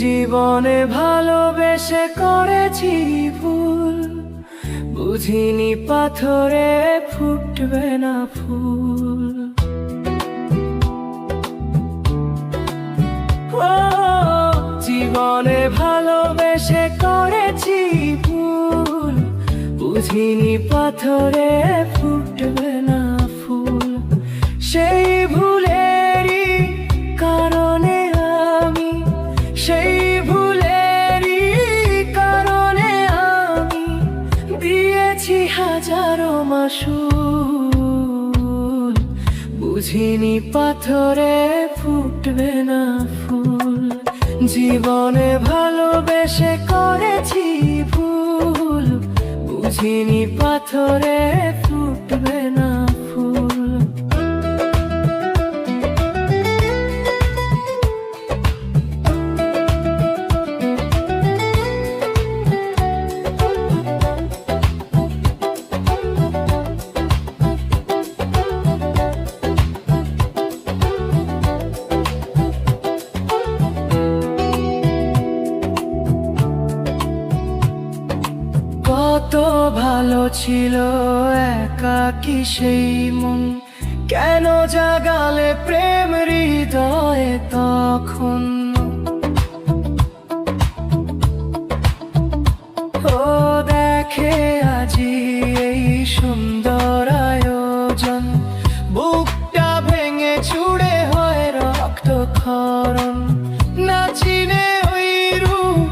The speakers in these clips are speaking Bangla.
জীবনে ভালোবেসে করেছি ভুল, বুঝিনি পাথরে ফুটবে না ফুল। জীবনে ভালোবেসে করেছি ভুল, বুঝিনি পাথরে ফুটবে না ফুল। সেই ভুলেরই কারণে আমি, সেই ভুলেরই কারণে আমি দিয়েছি হাজারো মাসুল, বুঝিনি পাথরে ফুটবে না ফুল। জীবনে ভালোবেসে করেছি ভুল, বুঝিনি পাথরে ফুটবে না ফুল। কত ভালো ছিল একাকী সেই মন, কেন জাগালে প্রেম হৃদয়ে তখন। ও দেখে আজি এই সুন্দর আয়োজন, বুকটা ভেঙে চুড়ে হয় রক্তক্ষরণ। না চিনে ওই রূপ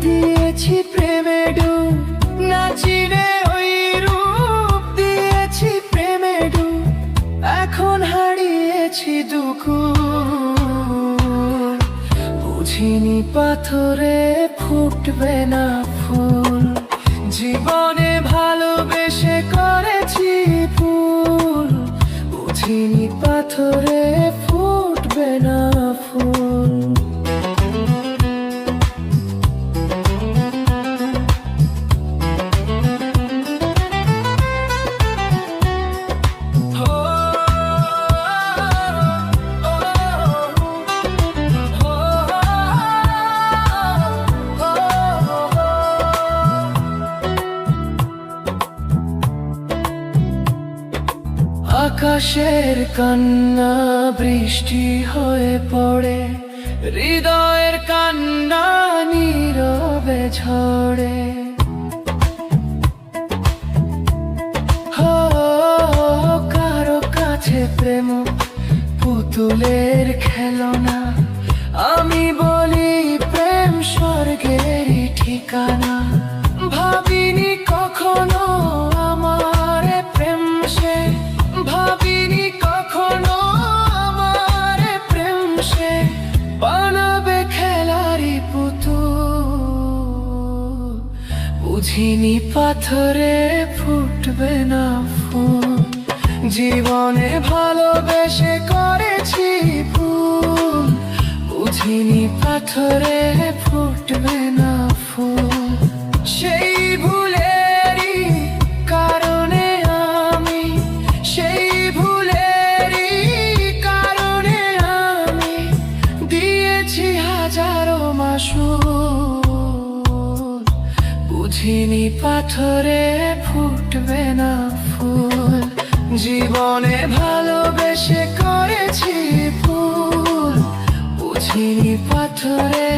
দিয়েছি প্রেমে ডুব, না চিনে ওই রূপ দিয়েছি প্রেমে ডুব। এখন হারিয়েছি দুকুল, বুঝিনি পাথরে ফুটবে না ফুল। জীবনে ভালোবেসে করেছি ভুল, বুঝিনি পাথরে ফুটবে না ফুল। আকাশের কান্না বৃষ্টি হয়ে পড়ে, হৃদয়ের কান্না নীরবে ঝরে। কারো কাছে প্রেম পুতুলের খেলনা, আমি বলি প্রেম স্বর্গেরই ঠিকানা। ভাবিনি কখনো আমার প্রেম সে, ভাবিনি কখনো আমার প্রেম সে বানাবে খেলারি পুতুল, বুঝিনি পাথরে ফুটবে না ফুল। জীবনে ভালোবেসে করেছি ভুল, বুঝিনি পাথরে ফুটবে না ফুল। সেই ভুলেরই কারণে আমি, সেই ভুলেরই কারণে আমি দিয়েছি হাজারো মাসুল, বুঝিনি পাথরে ফুটবে না ফুল। জীবনে ভালোবেসে করেছি ভুল, বুঝিনি পাথরে